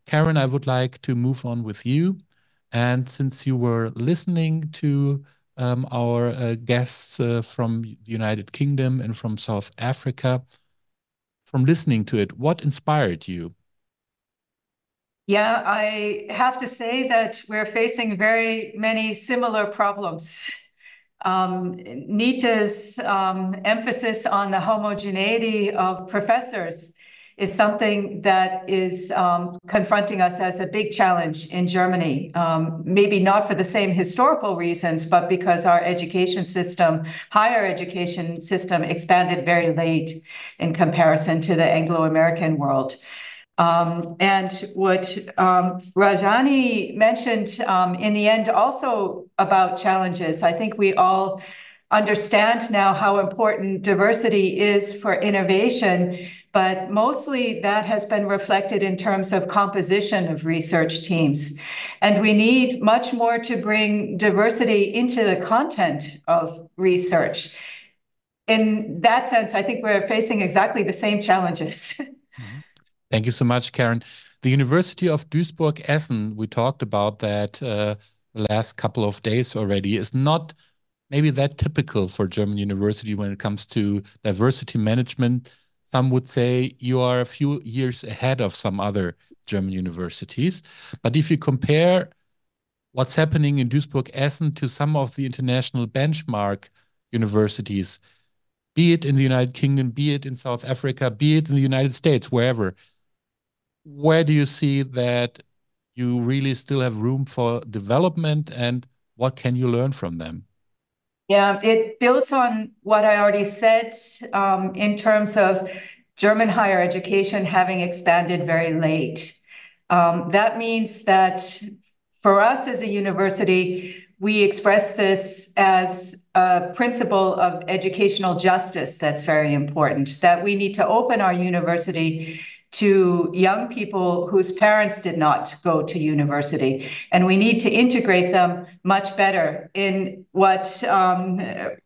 Karen, I would like to move on with you. And since you were listening to our guests from the United Kingdom and from South Africa, from listening to it, what inspired you? Yeah, I have to say that we're facing very many similar problems. Nita's emphasis on the homogeneity of professors is something that is confronting us as a big challenge in Germany. Maybe not for the same historical reasons, but because our education system, higher education system, expanded very late in comparison to the Anglo-American world. And what Rajani mentioned in the end also about challenges, I think we all understand now how important diversity is for innovation, but mostly that has been reflected in terms of composition of research teams. And we need much more to bring diversity into the content of research. In that sense, I think we're facing exactly the same challenges. Thank you so much, Karen. The University of Duisburg-Essen, we talked about that the last couple of days already, is not maybe that typical for German university when it comes to diversity management. Some would say you are a few years ahead of some other German universities. But if you compare what's happening in Duisburg-Essen to some of the international benchmark universities, be it in the United Kingdom, be it in South Africa, be it in the United States, wherever, where do you see that you really still have room for development, and what can you learn from them? Yeah, it builds on what I already said in terms of German higher education having expanded very late. That means that for us as a university, we express this as a principle of educational justice that's very important, that we need to open our university to young people whose parents did not go to university. And we need to integrate them much better in what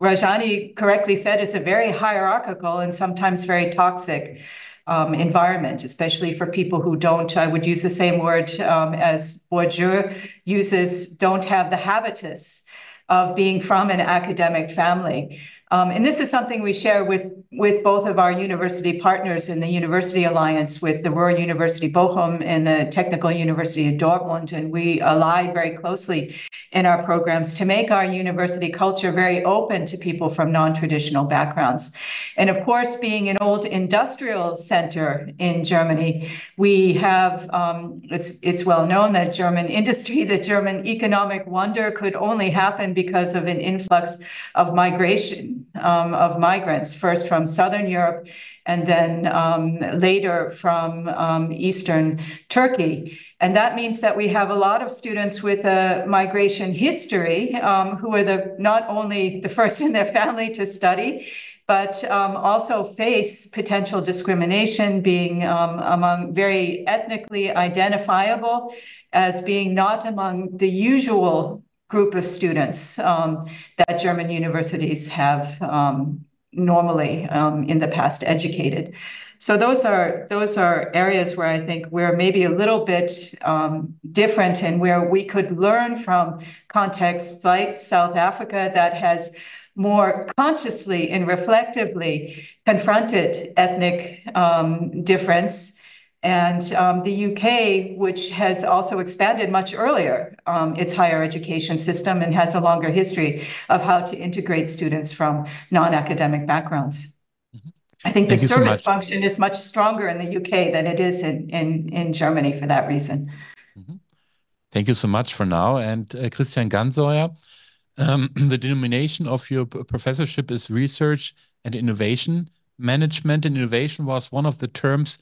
Rajani correctly said is a very hierarchical and sometimes very toxic environment, especially for people who don't, I would use the same word as Bourdieu uses, don't have the habitus of being from an academic family. And this is something we share with both of our university partners in the University Alliance, with the Ruhr University Bochum and the Technical University of Dortmund. And we ally very closely in our programs to make our university culture very open to people from non-traditional backgrounds. And of course, being an old industrial center in Germany, we have, it's well known that German industry, the German economic wonder could only happen because of an influx of migration of migrants, first from Southern Europe and then later from Eastern Turkey. And that means that we have a lot of students with a migration history who are not only the first in their family to study, but also face potential discrimination, being among very ethnically identifiable as being not among the usual group of students that German universities have normally in the past educated. So those are areas where I think we're maybe a little bit different, and where we could learn from contexts like South Africa that has more consciously and reflectively confronted ethnic difference, and the UK, which has also expanded much earlier its higher education system and has a longer history of how to integrate students from non-academic backgrounds. I think the service function is much stronger in the UK than it is in Germany for that reason. Thank you so much for now. And Christian Ganseuer, the denomination of your professorship is Research and Innovation Management, and innovation was one of the terms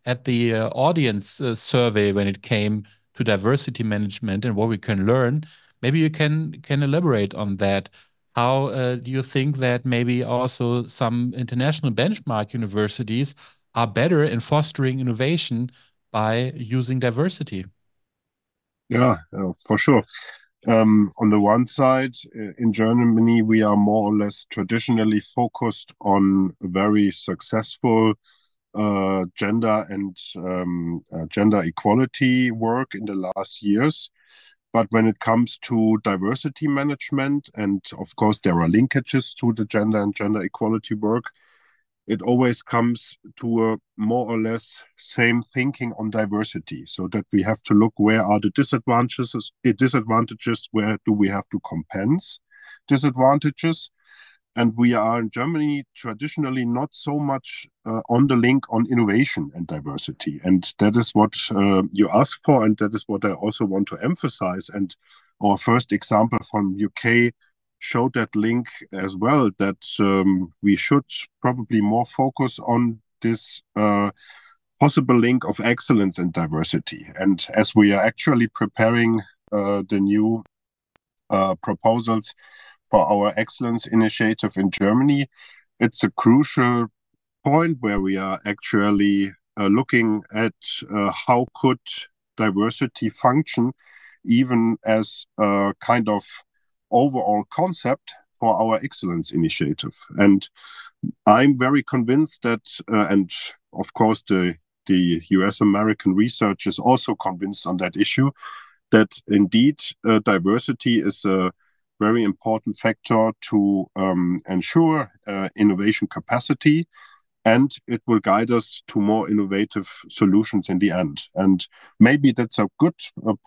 at the audience survey when it came to diversity management and what we can learn. Maybe you can elaborate on that. How do you think that maybe also some international benchmark universities are better in fostering innovation by using diversity? Yeah, for sure. On the one side, in Germany, we are more or less traditionally focused on a very successful gender and gender equality work in the last years. But when it comes to diversity management, and of course there are linkages to the gender and gender equality work, it always comes to a more or less same thinking on diversity, so that we have to look where are the disadvantages, where do we have to compensate disadvantages. And we are in Germany traditionally not so much on the link on innovation and diversity. And that is what you ask for, and that is what I also want to emphasize. And our first example from UK showed that link as well, that we should probably more focus on this possible link of excellence and diversity. And as we are actually preparing the new proposals for our excellence initiative in Germany, it's a crucial point where we are actually looking at how could diversity function even as a kind of overall concept for our excellence initiative. And I'm very convinced that, and of course the US American research is also convinced on that issue, that indeed diversity is a very important factor to ensure innovation capacity, and it will guide us to more innovative solutions in the end. And maybe that's a good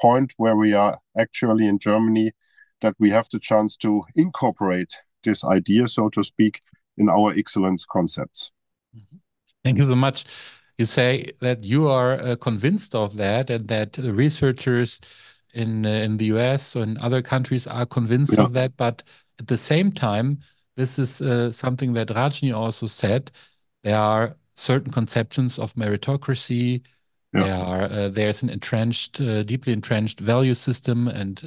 point where we are actually in Germany, that we have the chance to incorporate this idea, so to speak, in our excellence concepts. Thank you so much. You say that you are convinced of that, and that researchers in the US or in other countries are convinced of that. But at the same time, this is something that Rajani also said. There are certain conceptions of meritocracy. There's an deeply entrenched value system and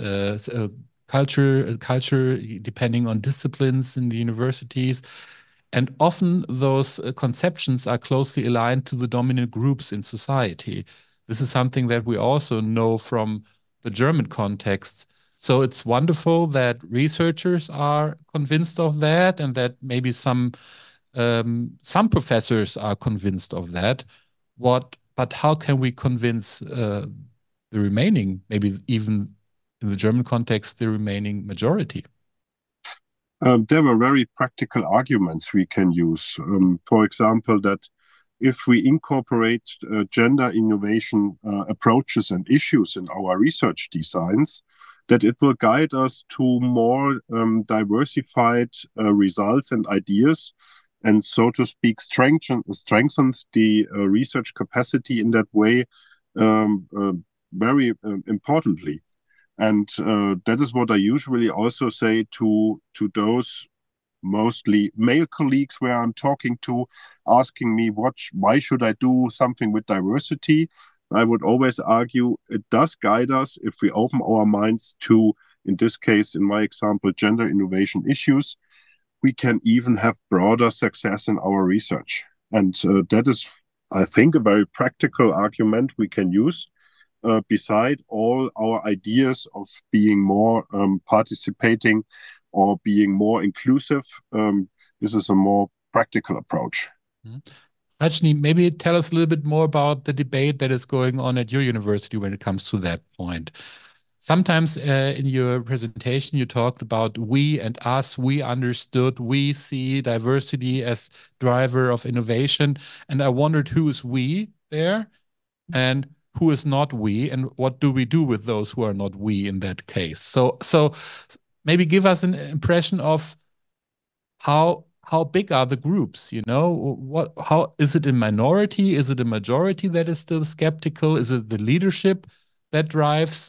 culture depending on disciplines in the universities. And often those conceptions are closely aligned to the dominant groups in society. This is something that we also know from the German context. So it's wonderful that researchers are convinced of that, and that maybe some professors are convinced of that. But how can we convince the remaining, maybe even in the German context, the remaining majority? There were very practical arguments we can use. For example, that if we incorporate gender innovation approaches and issues in our research designs, that it will guide us to more diversified results and ideas, and so to speak, strengthens the research capacity in that way very importantly. And that is what I usually also say to those mostly male colleagues where I'm talking to, asking me why should I do something with diversity. I would always argue it does guide us if we open our minds to, in this case, in my example, gender innovation issues. We can even have broader success in our research. And that is, I think, a very practical argument we can use. Beside all our ideas of being more participating or being more inclusive, this is a more practical approach. Rajani, maybe tell us a little bit more about the debate that is going on at your university when it comes to that point. Sometimes in your presentation, you talked about we and us, we understood, we see diversity as driver of innovation. And I wondered who is we there and who is not we, and what do we do with those who are not we in that case? So maybe give us an impression of how big are the groups, you know? How is it a minority? Is it a majority that is still skeptical? Is it the leadership that drives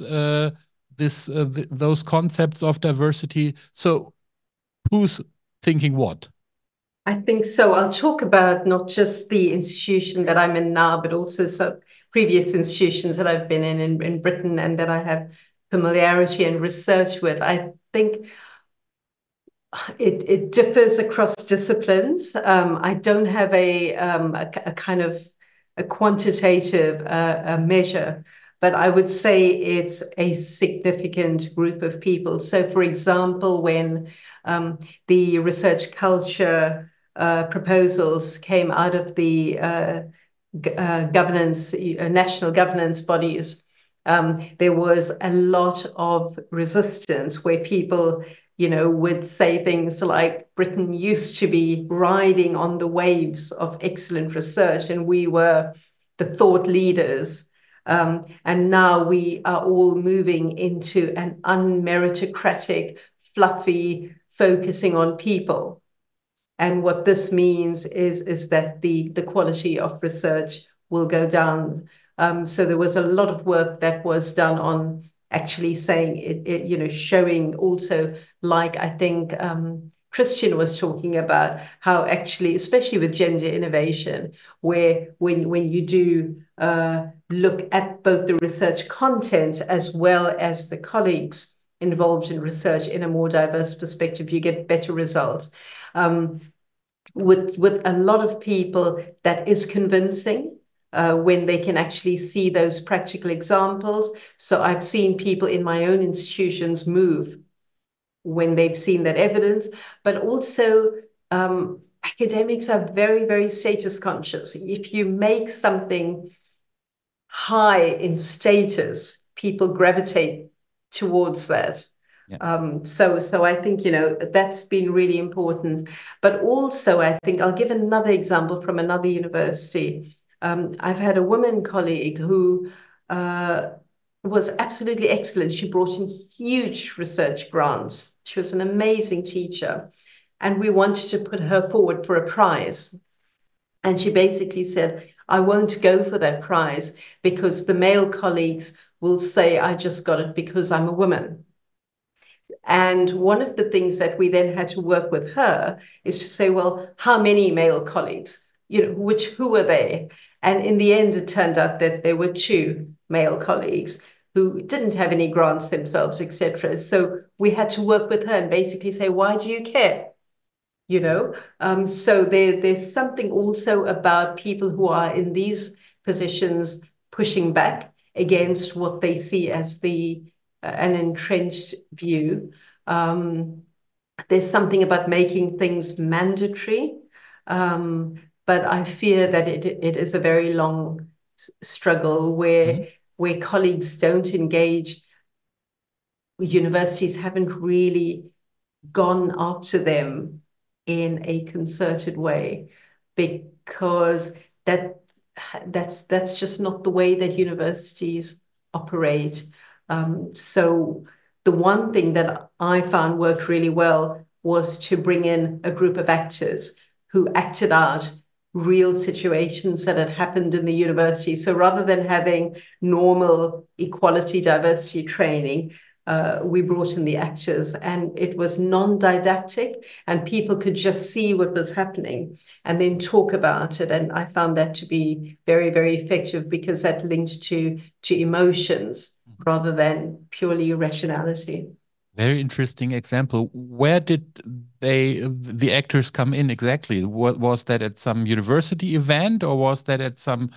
those concepts of diversity? So who's thinking what? I think so. I'll talk about not just the institution that I'm in now, but also some previous institutions that I've been in Britain and that I have familiarity and research with. I think it differs across disciplines. I don't have a kind of a quantitative measure, but I would say it's a significant group of people. So, for example, when the research culture proposals came out of the governance, national governance bodies, there was a lot of resistance where people, would say things like Britain used to be riding on the waves of excellent research and we were the thought leaders. And now we are all moving into an unmeritocratic, fluffy, focusing on people. And what this means is that the quality of research will go down. So there was a lot of work that was done on actually saying it, showing also, like I think Christian was talking about, how actually, especially with gender innovation, where when you do look at both the research content as well as the colleagues involved in research in a more diverse perspective, you get better results. With a lot of people, that is convincing when they can actually see those practical examples. So I've seen people in my own institutions move when they've seen that evidence, but also academics are very, very status conscious. If you make something high in status, people gravitate towards that. Yeah. So I think, that's been really important. But also, I think I'll give another example from another university. I've had a woman colleague who was absolutely excellent. She brought in huge research grants. She was an amazing teacher. And we wanted to put her forward for a prize. And she basically said, I won't go for that prize because the male colleagues will say, I just got it because I'm a woman. And one of the things that we then had to work with her is to say, well, how many male colleagues, who were they? And in the end, it turned out that there were 2 male colleagues who didn't have any grants themselves, etc. So we had to work with her and basically say, why do you care? So there's something also about people who are in these positions pushing back against what they see as an entrenched view. There's something about making things mandatory, but I fear that it is a very long struggle where colleagues don't engage. Universities haven't really gone after them in a concerted way, because that's just not the way that universities operate. So the one thing that I found worked really well was to bring in a group of actors who acted out real situations that had happened in the university. So rather than having normal equality, diversity training, we brought in the actors, and it was non-didactic and people could just see what was happening and then talk about it. And I found that to be very, very effective because that linked to emotions rather than purely rationality. Very interesting example. Where did the actors come in exactly? Was that at some university event or was that at some...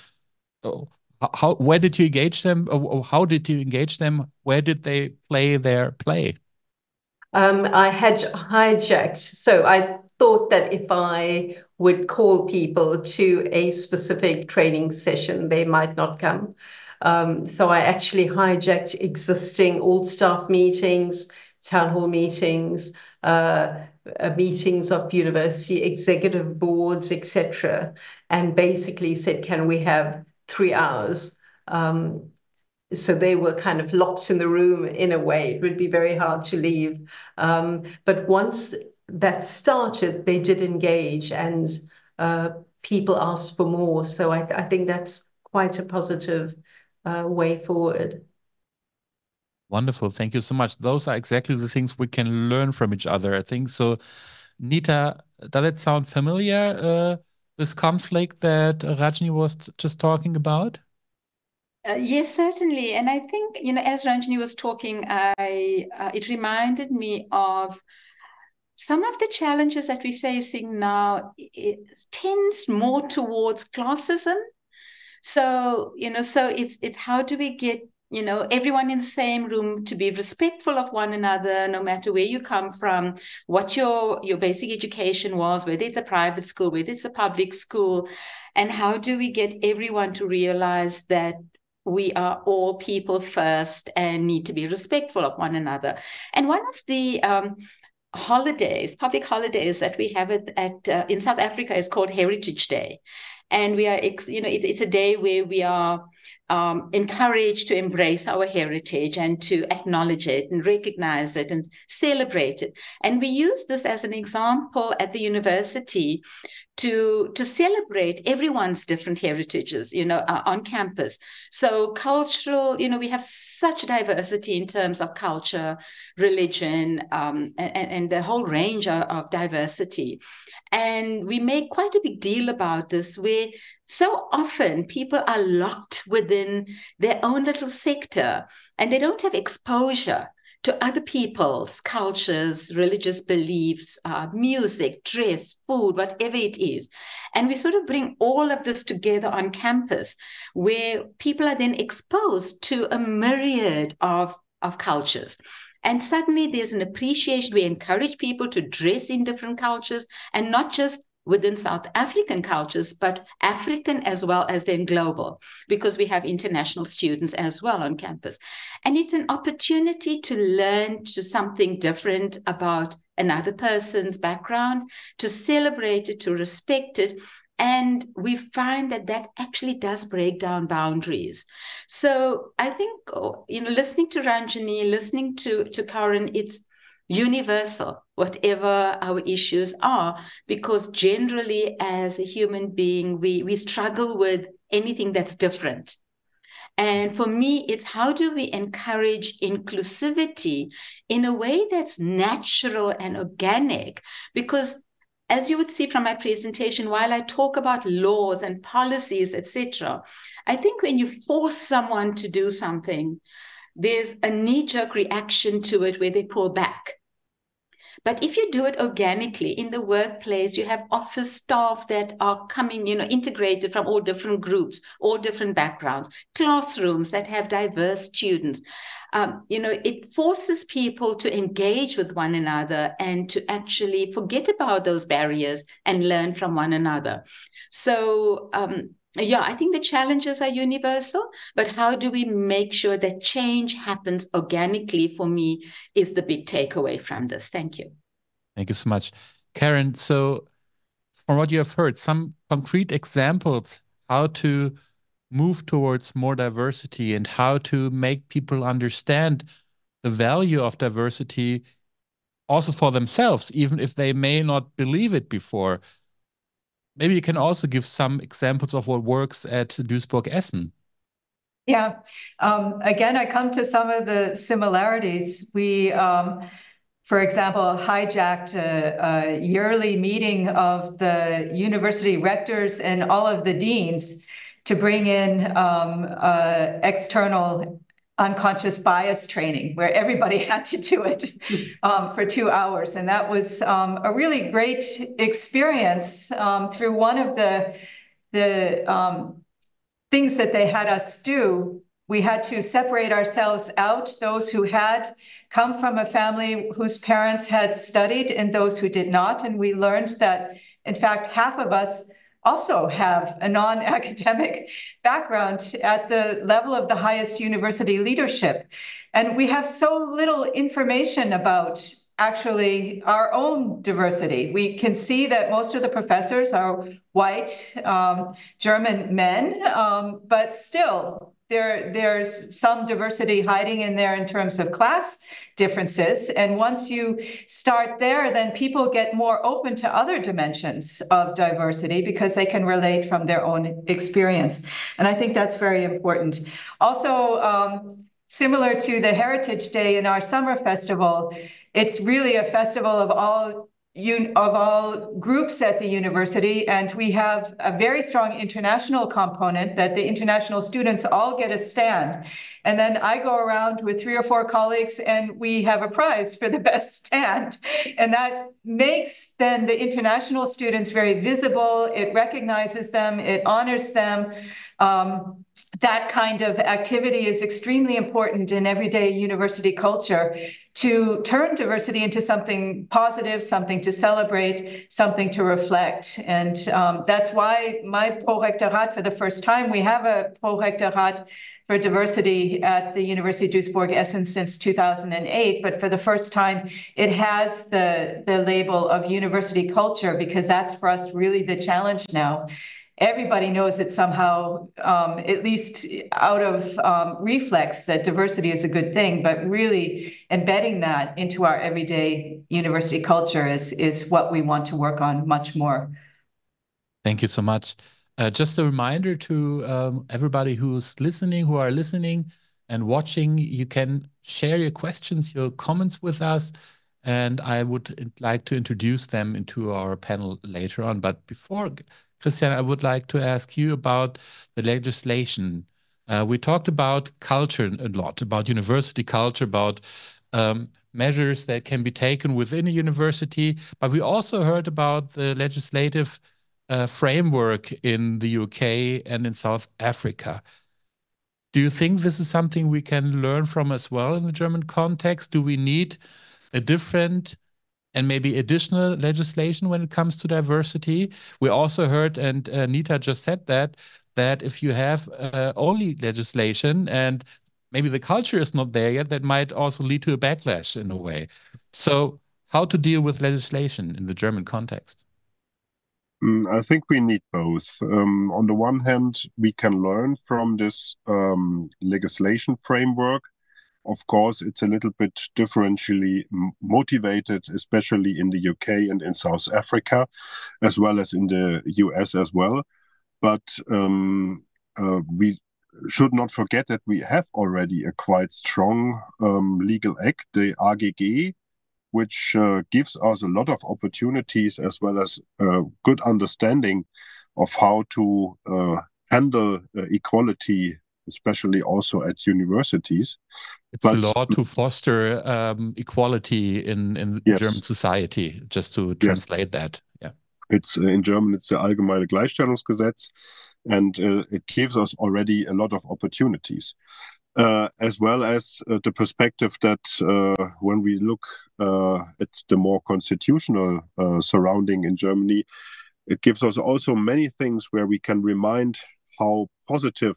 where did you engage them? Or how did you engage them? Where did they play their play? I had hijacked. So I thought that if I would call people to a specific training session, they might not come. So I actually hijacked existing all-staff meetings, town hall meetings, meetings of university executive boards, etc., and basically said, can we have 3 hours? So they were kind of locked in the room in a way. It would be very hard to leave. But once that started, they did engage and people asked for more. So I think that's quite a positive way forward. Wonderful. Thank you so much. Those are exactly the things we can learn from each other, I think. So, Nita, does it sound familiar, this conflict that Rajani was just talking about? Yes, certainly. And I think, as Rajani was talking, it reminded me of some of the challenges that we're facing now. It tends more towards classism. So, so it's how do we get everyone in the same room to be respectful of one another, no matter where you come from, what your basic education was, whether it's a private school, whether it's a public school, and how do we get everyone to realize that we are all people first and need to be respectful of one another. And one of the public holidays that we have in South Africa is called Heritage Day. And we are, it's a day where we are encouraged to embrace our heritage and to acknowledge it and recognize it and celebrate it. And we use this as an example at the university to celebrate everyone's different heritages, on campus. So cultural, we have such diversity in terms of culture, religion, and the whole range of diversity. And we make quite a big deal about this, where so often people are locked within their own little sector and they don't have exposure to other people's cultures, religious beliefs, music, dress, food, whatever it is. And we sort of bring all of this together on campus, where people are then exposed to a myriad of cultures. And suddenly there's an appreciation. We encourage people to dress in different cultures, and not just within South African cultures, but African as well as then global, because we have international students as well on campus. And it's an opportunity to learn to something different about another person's background, to celebrate it, to respect it. And we find that actually does break down boundaries. So I think, listening to Rajani, listening to Karen, it's universal, whatever our issues are, because generally as a human being, we struggle with anything that's different. And for me, it's how do we encourage inclusivity in a way that's natural and organic? Because as you would see from my presentation, while I talk about laws and policies, etc., I think when you force someone to do something, there's a knee-jerk reaction to it where they pull back. But if you do it organically in the workplace, you have office staff that are coming, integrated from all different groups, all different backgrounds, classrooms that have diverse students. It forces people to engage with one another and to actually forget about those barriers and learn from one another. So, I think the challenges are universal, but how do we make sure that change happens organically, for me, is the big takeaway from this. Thank you. Thank you so much. Karen, so from what you have heard, some concrete examples how to move towards more diversity and how to make people understand the value of diversity also for themselves, even if they may not believe it before. Maybe you can also give some examples of what works at Duisburg-Essen. Yeah. Again, I come to some of the similarities. We, for example, hijacked a yearly meeting of the university rectors and all of the deans to bring in external unconscious bias training, where everybody had to do it for 2 hours. And that was a really great experience. Through one of the things that they had us do, we had to separate ourselves out, those who had come from a family whose parents had studied and those who did not. And we learned that, in fact, half of us also have a non-academic background at the level of the highest university leadership. And we have so little information about actually our own diversity. We can see that most of the professors are white German men, but still there's some diversity hiding in there in terms of class differences. And once you start there, then people get more open to other dimensions of diversity because they can relate from their own experience. And I think that's very important. Also, similar to the Heritage Day in our summer festival, it's really a festival of all groups at the university, and we have a very strong international component that the international students all get a stand. And then I go around with 3 or 4 colleagues and we have a prize for the best stand. And that makes then the international students very visible. It recognizes them, it honors them. that kind of activity is extremely important in everyday university culture to turn diversity into something positive, something to celebrate, something to reflect. And that's why my Prorektorat, for the first time, we have a Prorektorat for diversity at the University of Duisburg-Essen since 2008, but for the first time, it has the label of university culture, because that's for us really the challenge now. Everybody knows it somehow, at least out of reflex, that diversity is a good thing, but really embedding that into our everyday university culture is what we want to work on much more. Thank you so much. Just a reminder to everybody who are listening and watching, you can share your questions, your comments with us, and I would like to introduce them into our panel later on. But before, Christian, I would like to ask you about the legislation. We talked about culture a lot, about university culture, about measures that can be taken within a university, but we also heard about the legislative framework in the UK and in South Africa. Do you think this is something we can learn from as well in the German context? Do we need a different and maybe additional legislation when it comes to diversity? We also heard, and Nita just said that if you have only legislation and maybe the culture is not there yet, that might also lead to a backlash in a way. So how to deal with legislation in the German context? I think we need both. On the one hand, we can learn from this legislation framework. Of course, it's a little bit differentially motivated, especially in the UK and in South Africa, as well as in the US as well. But we should not forget that we have already a quite strong legal act, the AGG, which gives us a lot of opportunities as well as good understanding of how to handle equality, especially also at universities. It's a law to foster equality in yes. German society, just to translate that. Yeah. It's in German, it's the Allgemeine Gleichstellungsgesetz, and it gives us already a lot of opportunities. As well as the perspective that when we look at the more constitutional surrounding in Germany, it gives us also many things where we can remind how positive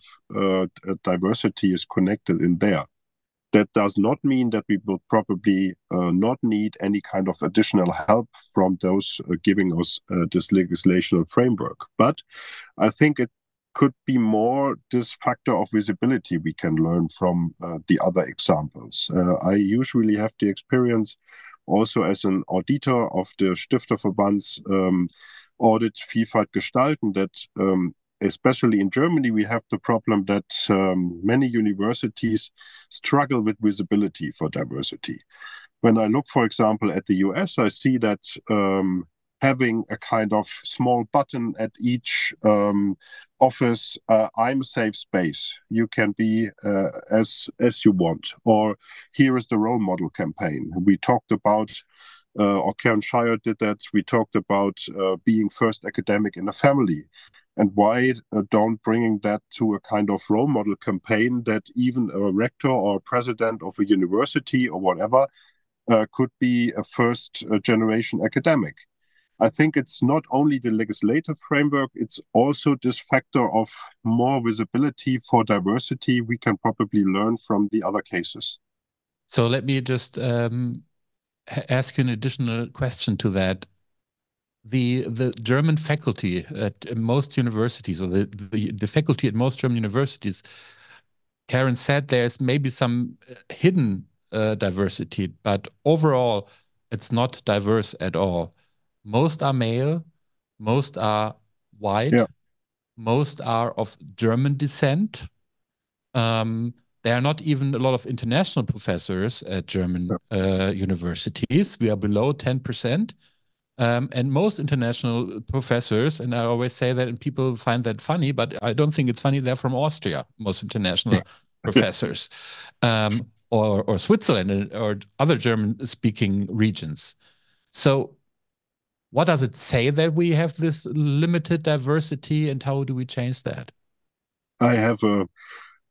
diversity is connected in there. That does not mean that we will probably not need any kind of additional help from those giving us this legislational framework. But I think it could be more this factor of visibility we can learn from the other examples. I usually have the experience also as an auditor of the Stifterverbands audit Vielfalt gestalten that especially in Germany, we have the problem that many universities struggle with visibility for diversity. When I look, for example, at the US, I see that having a kind of small button at each office, I'm a safe space. You can be as you want. Or here is the role model campaign. We talked about, or Shire did that, we talked about being first academic in a family. And why don't bringing that to a kind of role model campaign that even a rector or president of a university or whatever could be a first generation academic. I think it's not only the legislative framework, it's also this factor of more visibility for diversity we can probably learn from the other cases. So let me just ask you an additional question to that. The German faculty at most universities, or the faculty at most German universities, Karen said there's maybe some hidden diversity, but overall it's not diverse at all. Most are male, most are white, most are of German descent. There are not even a lot of international professors at German universities. We are below 10%. And most international professors, and I always say that, and people find that funny, but I don't think it's funny, they're from Austria, most international professors, or Switzerland, or other German-speaking regions. So what does it say that we have this limited diversity, and how do we change that? I have a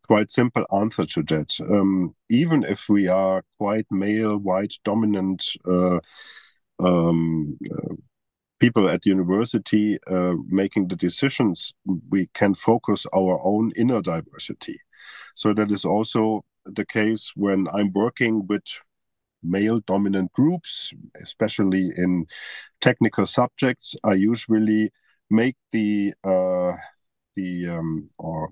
quite simple answer to that. Even if we are quite male, white dominant um, people at university making the decisions, we can focus our own inner diversity. So that is also the case when I'm working with male dominant groups, especially in technical subjects. I usually make or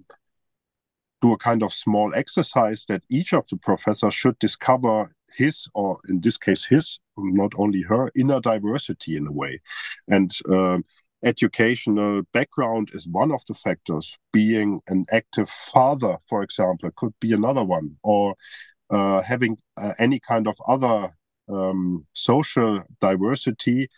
do a kind of small exercise that each of the professors should discover his, or in this case his, not only her, inner diversity in a way. And educational background is one of the factors. Being an active father, for example, could be another one, or having any kind of other social diversity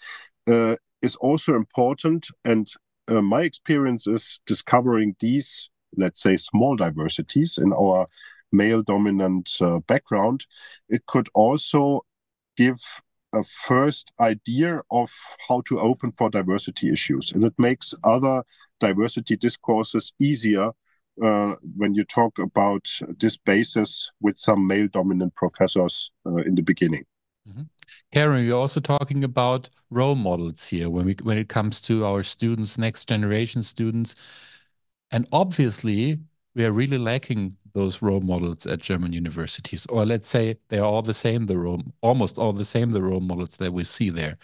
is also important. And my experience is discovering these, let's say, small diversities in our male dominant background. It could also give a first idea of how to open for diversity issues, and it makes other diversity discourses easier when you talk about this basis with some male dominant professors in the beginning. Mm-hmm. Karen, you're also talking about role models here when it comes to our students, next generation students. And obviously, we are really lacking those role models at German universities, or let's say they are all the same, almost all the same, the role models that we see there.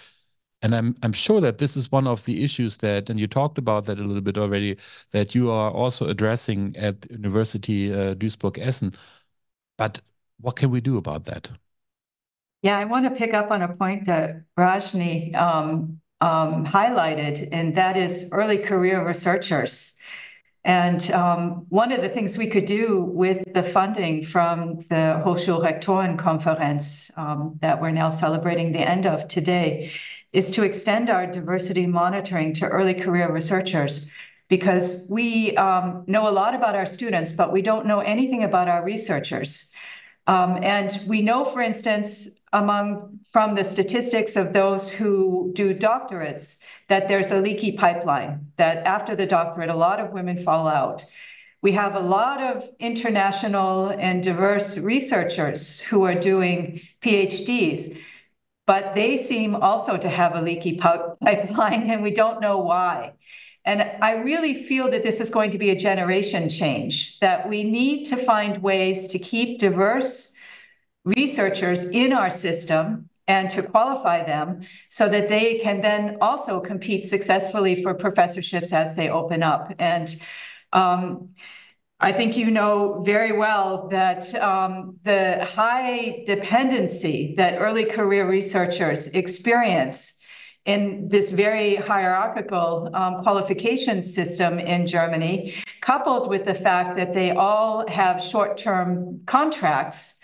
And I'm sure that this is one of the issues that, and you talked about that a little bit already, that you are also addressing at University Duisburg-Essen. But what can we do about that? Yeah, I want to pick up on a point that Rajani highlighted, and that is early career researchers. And one of the things we could do with the funding from the Hochschulrektorenkonferenz that we're now celebrating the end of today is to extend our diversity monitoring to early career researchers, because we know a lot about our students, but we don't know anything about our researchers. And we know, for instance, from the statistics of those who do doctorates, that there's a leaky pipeline, that after the doctorate, a lot of women fall out. We have a lot of international and diverse researchers who are doing PhDs, but they seem also to have a leaky pipeline, and we don't know why. And I really feel that this is going to be a generation change, that we need to find ways to keep diverse researchers in our system and to qualify them so that they can then also compete successfully for professorships as they open up. And I think you know very well that the high dependency that early career researchers experience in this very hierarchical qualification system in Germany, coupled with the fact that they all have short-term contracts,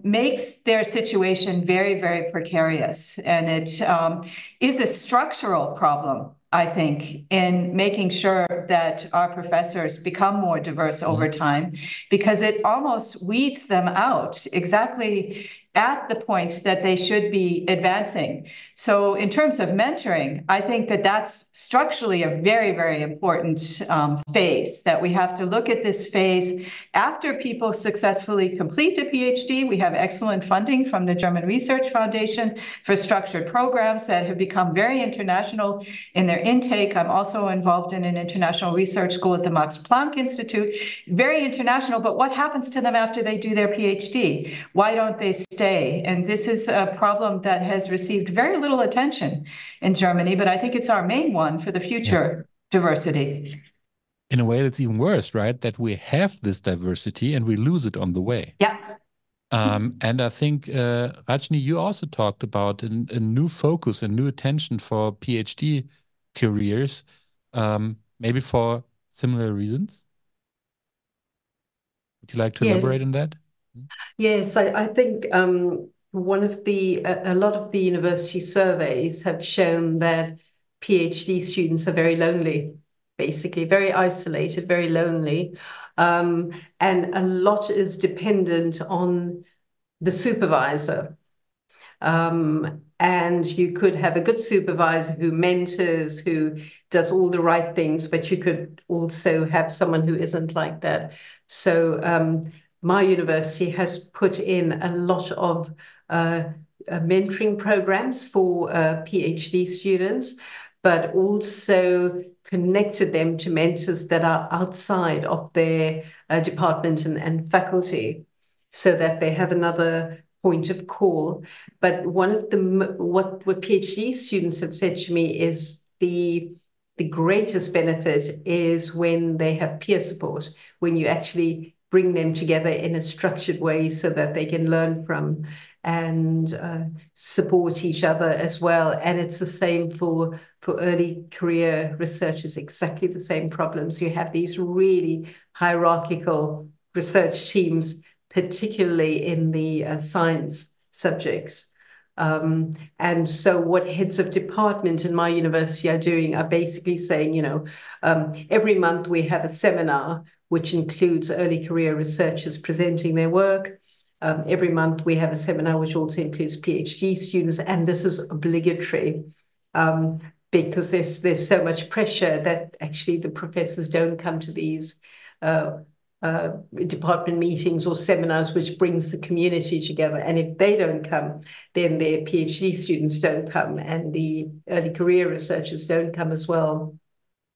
makes their situation very, very precarious. And it is a structural problem, I think, in making sure that our professors become more diverse over time, because it almost weeds them out exactly at the point that they should be advancing. So in terms of mentoring, I think that that's structurally a very, very important phase, that we have to look at this phase after people successfully complete a PhD. We have excellent funding from the German Research Foundation for structured programs that have become very international in their intake. I'm also involved in an international research school at the Max Planck Institute, very international, but what happens to them after they do their PhD? Why don't they stay? And this is a problem that has received very little attention in Germany, but I think it's our main one for the future diversity. In a way, that's even worse, right? That we have this diversity and we lose it on the way. Yeah. And I think, Rajani, you also talked about a new focus and new attention for PhD careers, maybe for similar reasons. Would you like to elaborate on that? Yes, I think a lot of the university surveys have shown that PhD students are very lonely, basically very isolated, very lonely. And a lot is dependent on the supervisor. And you could have a good supervisor who mentors, who does all the right things, but you could also have someone who isn't like that. So my university has put in a lot of mentoring programs for PhD students, but also connected them to mentors that are outside of their department and faculty, so that they have another point of call. But one of the what PhD students have said to me is the greatest benefit is when they have peer support, when you actually bring them together in a structured way so that they can learn from and support each other as well. And it's the same for early career researchers, exactly the same problems. You have these really hierarchical research teams, particularly in the science subjects. And so what heads of department in my university are doing are basically saying, you know, every month we have a seminar which includes early career researchers presenting their work. Every month we have a seminar which also includes PhD students, and this is obligatory because there's so much pressure that actually the professors don't come to these department meetings or seminars, which brings the community together. And if they don't come, then their PhD students don't come, and the early career researchers don't come as well.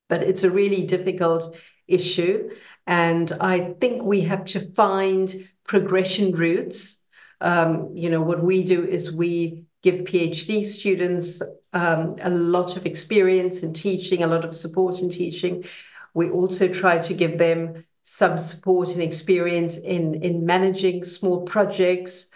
But it's a really difficult issue. And I think we have to find progression routes. You know, what we do is we give PhD students a lot of experience in teaching, a lot of support in teaching. We also try to give them some support and experience in managing small projects,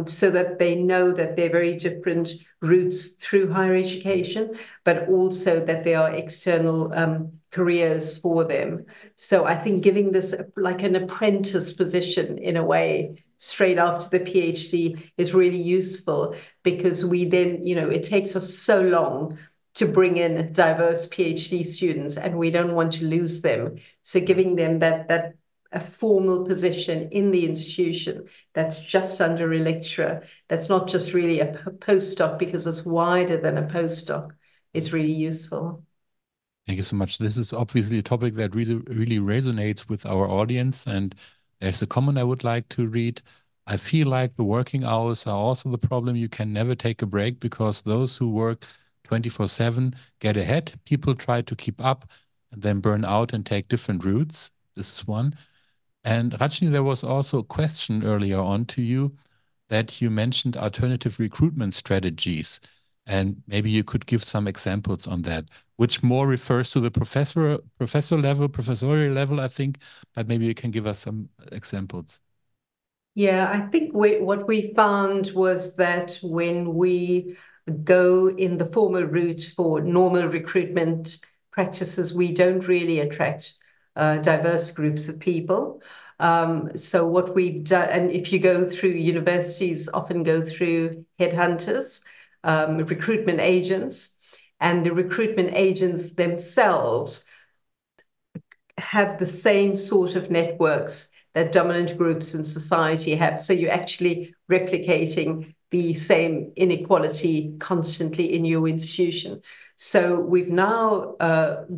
so that they know that they're very different routes through higher education, but also that there are external careers for them. So I think giving this like an apprentice position in a way straight after the PhD is really useful, because we then, you know, it takes us so long to bring in diverse PhD students, and we don't want to lose them. So giving them that a formal position in the institution that's just under a lecturer, that's not just really a postdoc because it's wider than a postdoc, is really useful. Thank you so much. This is obviously a topic that really resonates with our audience. And there's a comment I would like to read. I feel like the working hours are also the problem. You can never take a break because those who work 24/7 get ahead. People try to keep up and then burn out and take different routes. This is one. And Rajani, there was also a question earlier on to you that you mentioned alternative recruitment strategies. And maybe you could give some examples on that, which more refers to the professorial level, I think, but maybe you can give us some examples. Yeah, I think what we found was that when we go in the formal route for normal recruitment practices, we don't really attract diverse groups of people. So what we've done, and if you go through universities, often go through headhunters, recruitment agents, and the recruitment agents themselves have the same sort of networks that dominant groups in society have. So you're actually replicating the same inequality constantly in your institution. So we've now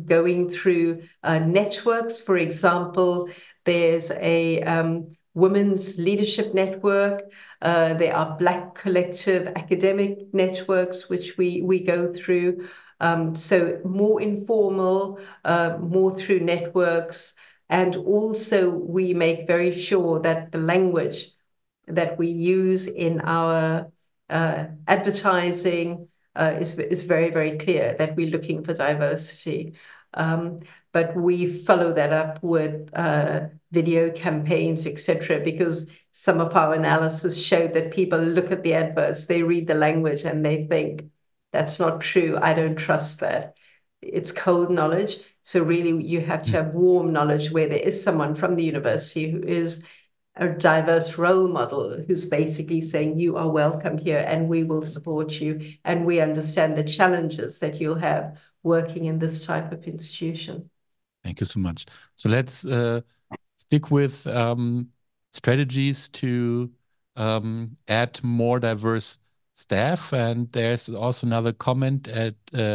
going through networks. For example, there's a women's leadership network. There are Black collective academic networks, which we go through. So more informal, more through networks. And also we make very sure that the language that we use in our advertising is very, very clear, that we're looking for diversity. But we follow that up with video campaigns, etc., because some of our analysis showed that people look at the adverts, they read the language, and they think, that's not true, I don't trust that. It's cold knowledge. So really, you have to have warm knowledge where there is someone from the university who is a diverse role model, who's basically saying, you are welcome here and we will support you. And we understand the challenges that you'll have working in this type of institution. Thank you so much. So let's stick with strategies to add more diverse staff. And there's also another comment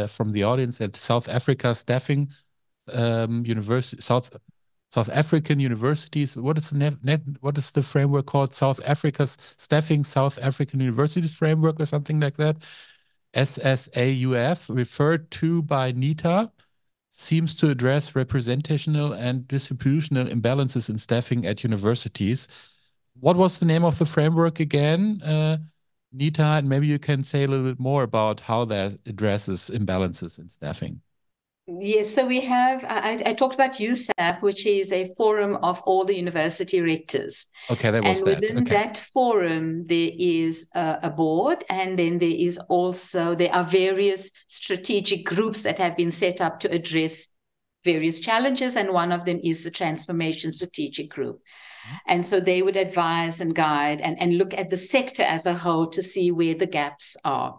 from the audience at South Africa staffing South African universities. What is the framework called? South Africa's Staffing South African Universities Framework or something like that. SSAUF, referred to by Nita, seems to address representational and distributional imbalances in staffing at universities. What was the name of the framework again, Nita? And maybe you can say a little bit more about how that addresses imbalances in staffing. Yes, so we have, I talked about USAF, which is a forum of all the university rectors. Okay, that was that. And within that forum, there is a board, and then there are various strategic groups that have been set up to address various challenges, and one of them is the Transformation Strategic Group. And so they would advise and guide and look at the sector as a whole to see where the gaps are.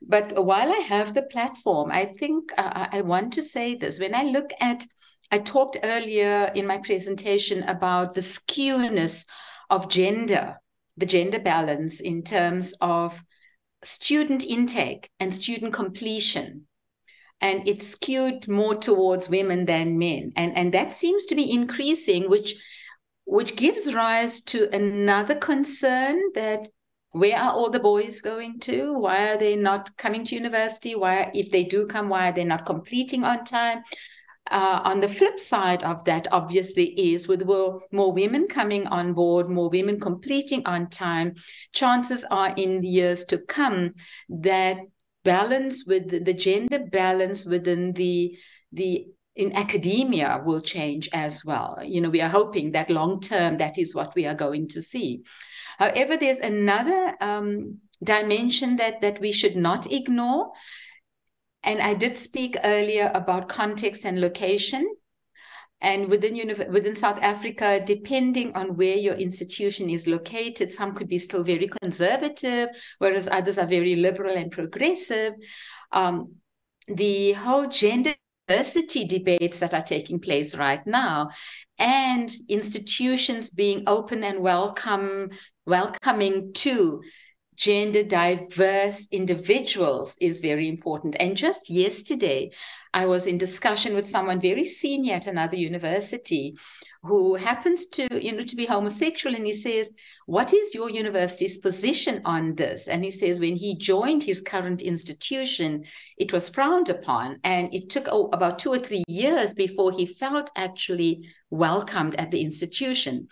But while I have the platform, I think I want to say this. When I talked earlier in my presentation about the skewness of gender, the gender balance in terms of student intake and student completion. And it's skewed more towards women than men. And that seems to be increasing, which gives rise to another concern that where are all the boys going to? Why are they not coming to university? If they do come, why are they not completing on time? On the flip side of that, obviously, is with more women coming on board, more women completing on time, chances are in the years to come that balance with the gender balance within in academia will change as well. We are hoping that long term, that is what we are going to see. However, there's another dimension that we should not ignore. And I did speak earlier about context and location. And within South Africa, depending on where your institution is located, some could be still very conservative, whereas others are very liberal and progressive. The whole gender diversity debates that are taking place right now, and institutions being open and welcoming to gender diverse individuals is very important. And just yesterday, I was in discussion with someone very senior at another university who happens to be homosexual. And he says, what is your university's position on this? And he says, when he joined his current institution, it was frowned upon. And it took about 2 or 3 years before he felt actually welcomed at the institution.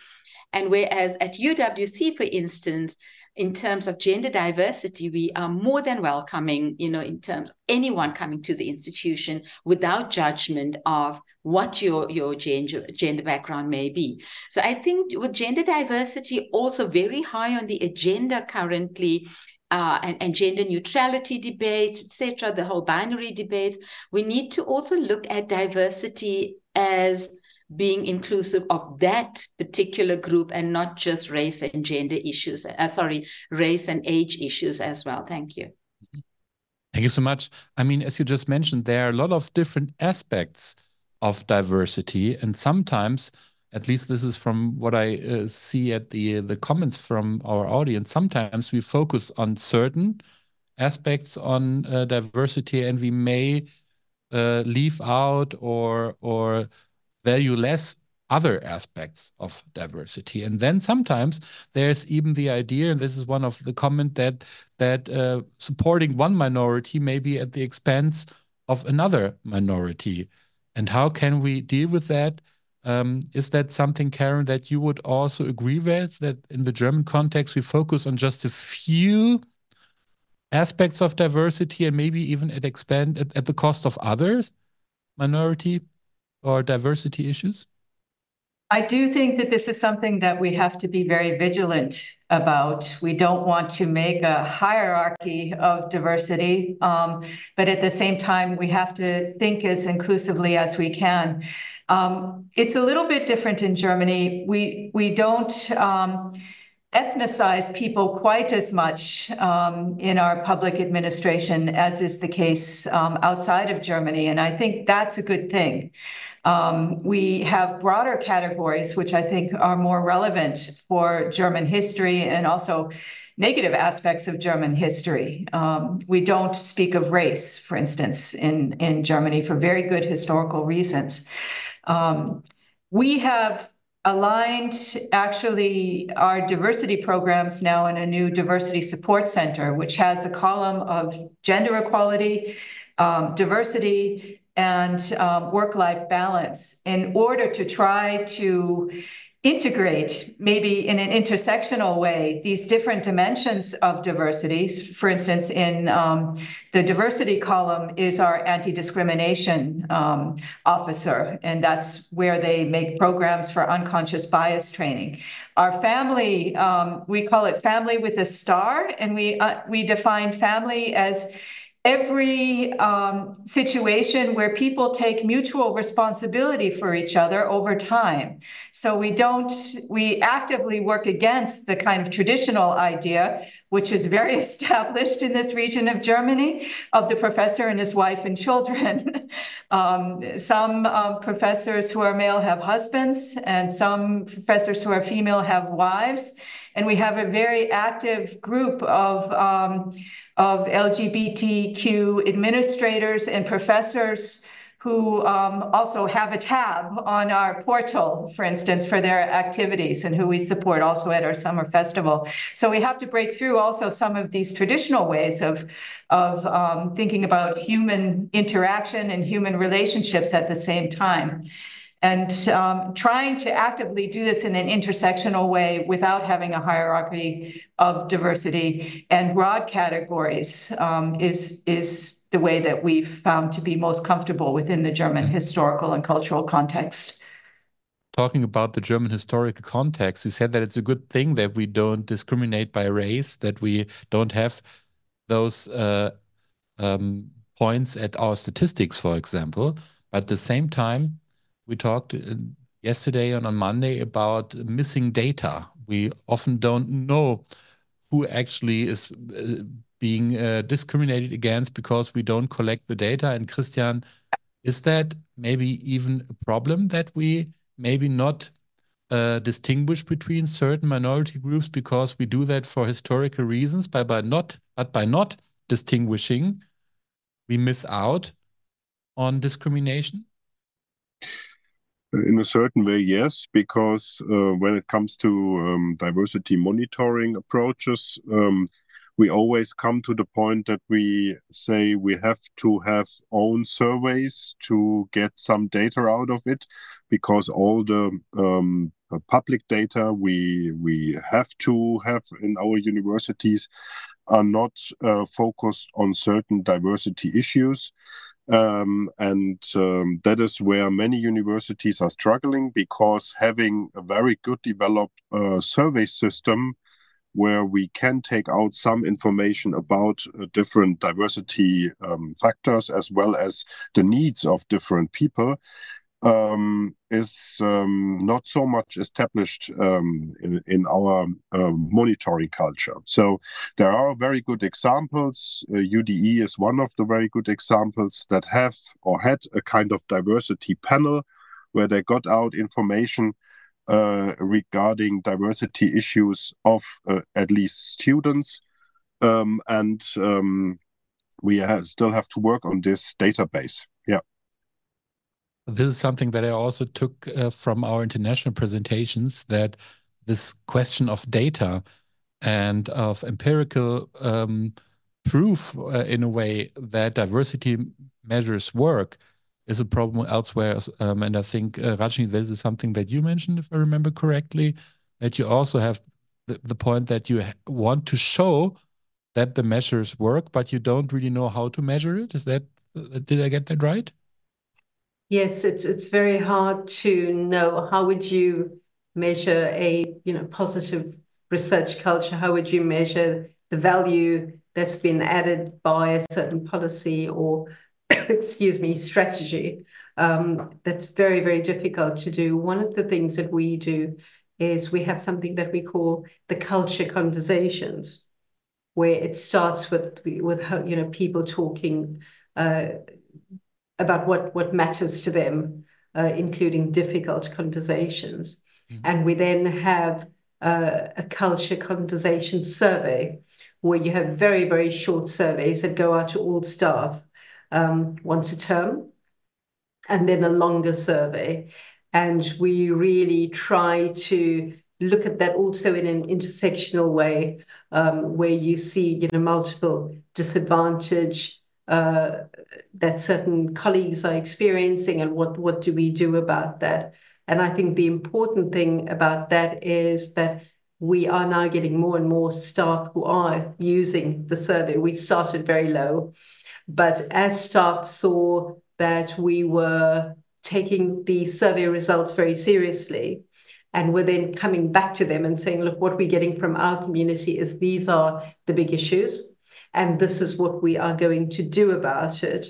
And whereas at UWC, for instance, in terms of gender diversity, we are more than welcoming, in terms of anyone coming to the institution without judgment of what your gender background may be. So I think with gender diversity also very high on the agenda currently, and gender neutrality debates, etc., the whole binary debates, we need to also look at diversity as being inclusive of that particular group and not just race and gender issues, race and age issues as well. Thank you. Thank you so much. I mean, as you just mentioned, there are a lot of different aspects of diversity, and sometimes, at least this is from what I see at the comments from our audience, sometimes we focus on certain aspects on diversity, and we may leave out or value less other aspects of diversity. And then sometimes there's even the idea, and this is one of the comment, that supporting one minority may be at the expense of another minority. And how can we deal with that? Is that something, Karen, that you would also agree with, that in the German context, we focus on just a few aspects of diversity and maybe even at the cost of others, minority or diversity issues? I do think that this is something that we have to be very vigilant about. We don't want to make a hierarchy of diversity, but at the same time, we have to think as inclusively as we can. It's a little bit different in Germany. We don't ethnicize people quite as much in our public administration as is the case outside of Germany, and I think that's a good thing. We have broader categories, which I think are more relevant for German history and also negative aspects of German history. We don't speak of race, for instance, in Germany for very good historical reasons. We have aligned actually our diversity programs now in a new diversity support center, which has a column of gender equality, diversity, and work-life balance in order to try to integrate, maybe in an intersectional way, these different dimensions of diversity. For instance, in the diversity column is our anti-discrimination officer, and that's where they make programs for unconscious bias training. Our family, we call it family with a star, and we define family as every situation where people take mutual responsibility for each other over time. So we actively work against the kind of traditional idea, which is very established in this region of Germany, of the professor and his wife and children. Some professors who are male have husbands, and some professors who are female have wives. And we have a very active group of LGBTQ administrators and professors who also have a tab on our portal, for instance, for their activities, and who we support also at our summer festival. So we have to break through also some of these traditional ways of thinking about human interaction and human relationships at the same time. And trying to actively do this in an intersectional way without having a hierarchy of diversity and broad categories is the way that we've found to be most comfortable within the German historical and cultural context. Talking about the German historical context, you said that it's a good thing that we don't discriminate by race, that we don't have those points at our statistics, for example. But at the same time, we talked yesterday and on Monday about missing data. We often don't know who actually is being discriminated against because we don't collect the data. And Christian, is that maybe even a problem that we maybe not distinguish between certain minority groups because we do that for historical reasons, but by not distinguishing, we miss out on discrimination? In a certain way, yes, because when it comes to diversity monitoring approaches, we always come to the point that we say we have to have own surveys to get some data out of it, because all the public data we have to have in our universities are not focused on certain diversity issues. That is where many universities are struggling, because having a very good developed survey system where we can take out some information about different diversity factors as well as the needs of different people is not so much established in our monitoring culture. So there are very good examples. UDE is one of the very good examples that have or had a kind of diversity panel where they got out information regarding diversity issues of at least students. We still have to work on this database. Yeah. This is something that I also took from our international presentations, that this question of data and of empirical proof in a way that diversity measures work is a problem elsewhere. And I think, Rajani, this is something that you mentioned, if I remember correctly, that you also have the point that you want to show that the measures work, but you don't really know how to measure it. Is that, did I get that right? Yes, it's very hard to know how would you measure a positive research culture. How would you measure the value that's been added by a certain policy or excuse me, strategy? That's very, very difficult to do. One of the things that we do is we have something that we call the culture conversations, where it starts with people talking about what matters to them, including difficult conversations. And we then have a culture conversation survey, where you have very, very short surveys that go out to all staff once a term, and then a longer survey. And we really try to look at that also in an intersectional way, where you see, multiple disadvantage that certain colleagues are experiencing, and what do we do about that? And I think the important thing about that is that we are now getting more and more staff who are using the survey. We started very low, but as staff saw that we were taking the survey results very seriously, and we're then coming back to them and saying, look, what we're getting from our community is these are the big issues, and this is what we are going to do about it.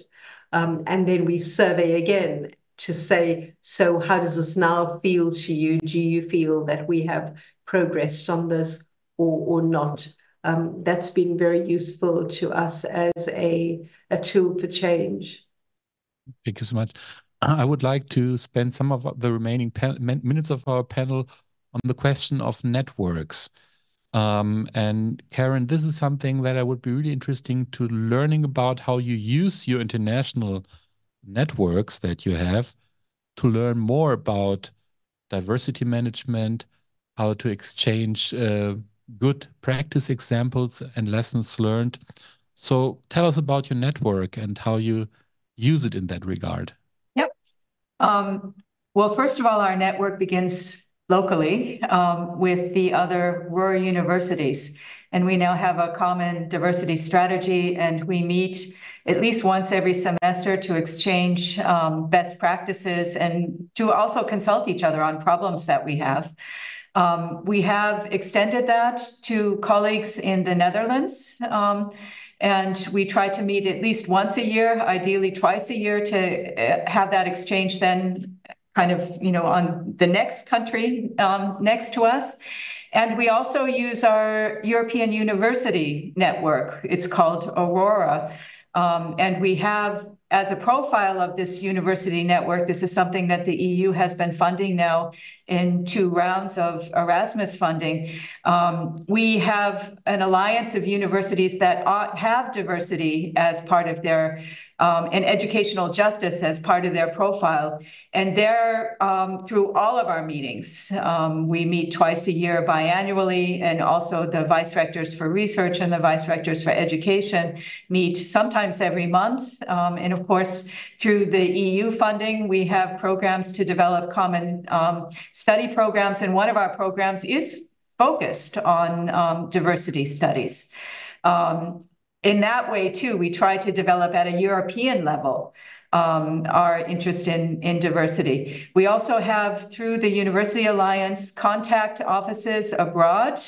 And then we survey again to say, so how does this now feel to you? Do you feel that we have progressed on this or not? That's been very useful to us as a tool for change. Thank you so much. I would like to spend some of the remaining minutes of our panel on the question of networks. And Karen, this is something that I would be really interesting to learning about, how you use your international networks that you have to learn more about diversity management, how to exchange good practice examples and lessons learned. So tell us about your network and how you use it in that regard. Yep. Well, first of all, our network begins locally with the other rural universities. And we now have a common diversity strategy, and we meet at least once every semester to exchange best practices and to also consult each other on problems that we have. We have extended that to colleagues in the Netherlands, and we try to meet at least once a year, ideally twice a year, to have that exchange then kind of, on the next country next to us. And we also use our European University Network. It's called Aurora. And we have, as a profile of this university network, this is something that the EU has been funding now in 2 rounds of Erasmus funding. We have an alliance of universities that have diversity as part of their and educational justice as part of their profile. And they're through all of our meetings. We meet twice a year biannually, and also the Vice-Rectors for Research and the Vice-Rectors for Education meet sometimes every month. And of course, through the EU funding, we have programs to develop common study programs. And one of our programs is focused on diversity studies. In that way, too, we try to develop at a European level our interest in diversity. We also have, through the University Alliance, contact offices abroad.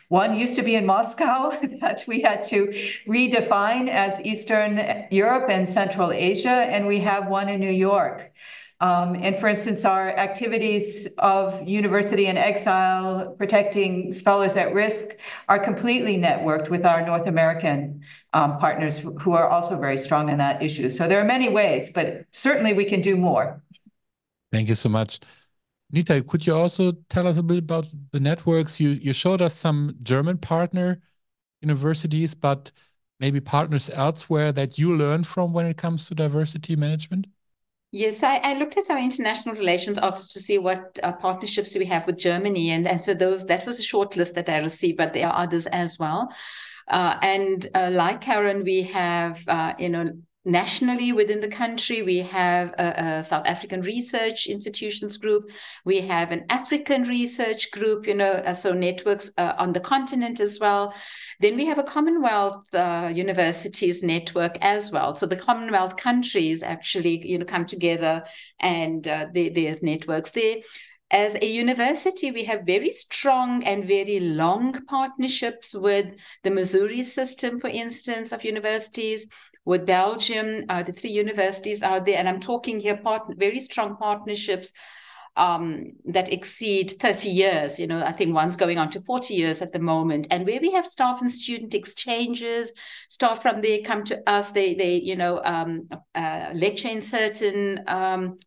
One used to be in Moscow that we had to redefine as Eastern Europe and Central Asia, and we have one in New York. And for instance, our activities of University in Exile, protecting scholars at risk, are completely networked with our North American partners who are also very strong in that issue. So there are many ways, but certainly we can do more. Thank you so much. Nita, could you also tell us a bit about the networks? You showed us some German partner universities, but maybe partners elsewhere that you learn from when it comes to diversity management? Yes, I looked at our international relations office to see what partnerships we have with Germany, and so that was a short list that I received, but there are others as well. And like Karen, we have nationally within the country, we have a South African research institutions group. We have an African research group, so networks on the continent as well. Then we have a Commonwealth universities network as well. So the Commonwealth countries actually, come together, and there's networks there. As a university, we have very strong and very long partnerships with the Missouri system, for instance, of universities, with Belgium, the 3 universities out there. And I'm talking here very strong partnerships that exceed 30 years. You know, I think one's going on to 40 years at the moment, and where we have staff and student exchanges. Staff from there come to us. They lecture in certain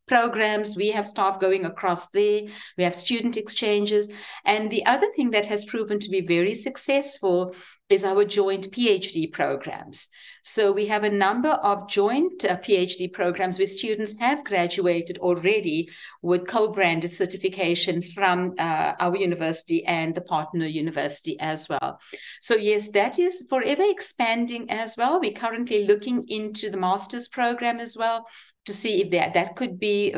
programs. We have staff going across there. We have student exchanges, and the other thing that has proven to be very successful is our joint PhD programs. So we have a number of joint PhD programs where students have graduated already with co-branded certification from our university and the partner university as well. So yes, that is forever expanding as well. We're currently looking into the master's program as well, to see if that could be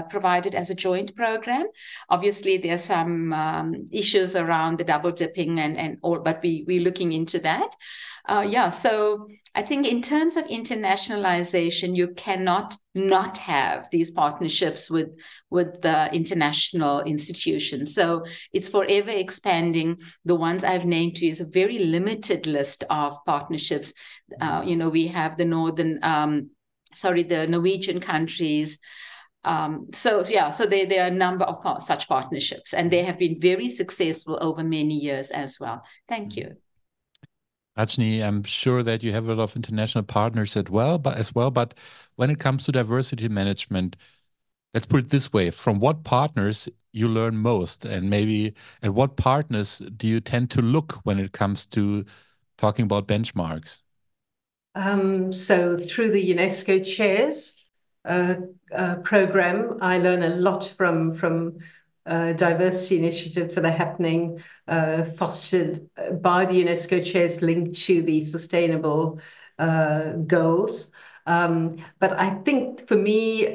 provided as a joint program. Obviously, there are some issues around the double dipping and all, but we're looking into that. So I think in terms of internationalization, you cannot not have these partnerships with the international institutions. So it's forever expanding. The ones I've named to you is a very limited list of partnerships. We have the the Norwegian countries. So there are a number of such partnerships, and they have been very successful over many years as well. Thank you. Rajani, I'm sure that you have a lot of international partners as well, but when it comes to diversity management, let's put it this way: from what partners you learn most, and maybe at what partners do you tend to look when it comes to talking about benchmarks? So through the UNESCO Chairs program, I learn a lot from diversity initiatives that are happening, fostered by the UNESCO Chairs linked to the sustainable goals. But I think for me,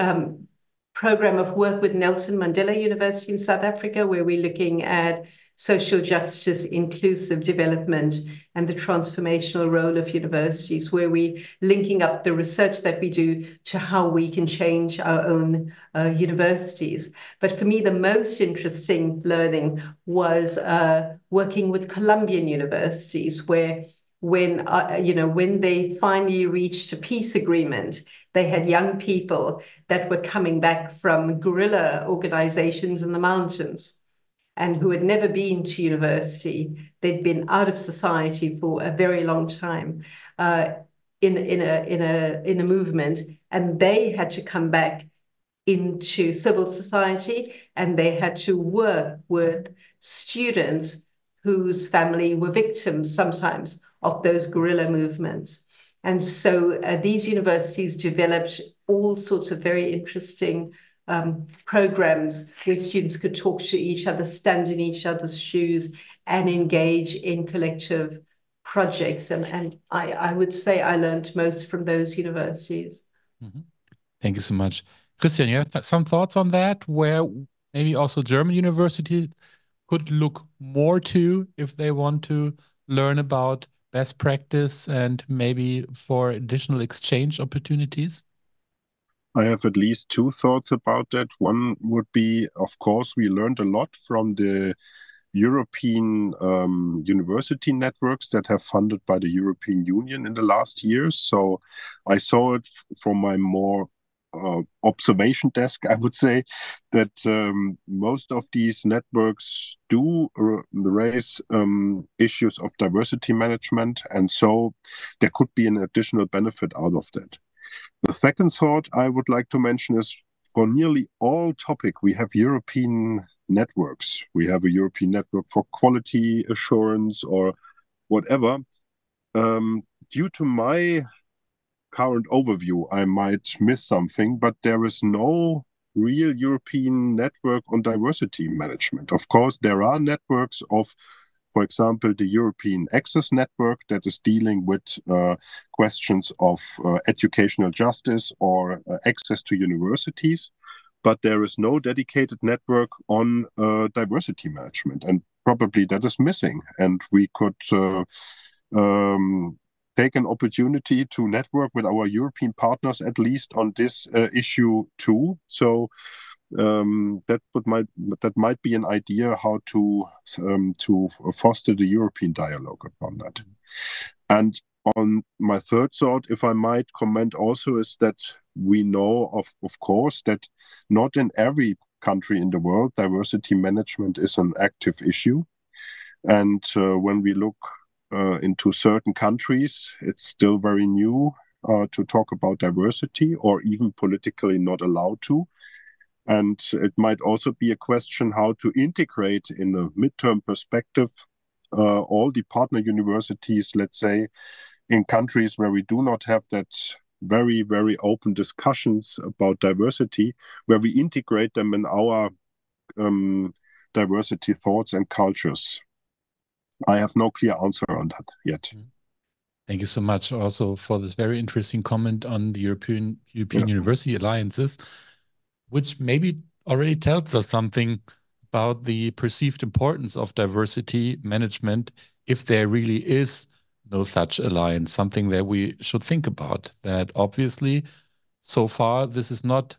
program of work with Nelson Mandela University in South Africa, where we're looking at social justice, inclusive development, and the transformational role of universities, where we're linking up the research that we do to how we can change our own universities. But for me, the most interesting learning was working with Colombian universities, where when they finally reached a peace agreement, they had young people that were coming back from guerrilla organizations in the mountains and who had never been to university. They'd been out of society for a very long time in a movement, and they had to come back into civil society, and they had to work with students whose family were victims sometimes of those guerrilla movements. And so these universities developed all sorts of very interesting programs where students could talk to each other, stand in each other's shoes, and engage in collective projects. And I would say I learned most from those universities. Mm-hmm. Thank you so much. Christian, you have some thoughts on that, where maybe also German universities could look more to if they want to learn about best practice and maybe for additional exchange opportunities? I have at least two thoughts about that. One would be, of course, we learned a lot from the European university networks that have funded by the European Union in the last years. So I saw it from my more observation desk, I would say, that most of these networks do raise issues of diversity management, and so there could be an additional benefit out of that. The second thought I would like to mention is, for nearly all topics, we have European networks. We have a European network for quality assurance or whatever. Due to my current overview, I might miss something, but there is no real European network on diversity management. Of course, there are networks of, for example, the European Access Network that is dealing with questions of educational justice or access to universities, but there is no dedicated network on diversity management, and probably that is missing. And we could take an opportunity to network with our European partners, at least on this issue too. So that might be an idea how to foster the European dialogue upon that. And on my third thought, if I might comment also, is that we know of course that not in every country in the world, diversity management is an active issue. And when we look into certain countries, it's still very new to talk about diversity, or even politically not allowed to. And it might also be a question how to integrate in a midterm perspective all the partner universities, let's say, in countries where we do not have that very, very open discussions about diversity, where we integrate them in our diversity thoughts and cultures. I have no clear answer on that yet. Thank you so much also for this very interesting comment on the European University Alliances, which maybe already tells us something about the perceived importance of diversity management, if there really is no such alliance, something that we should think about. That obviously, so far, this is not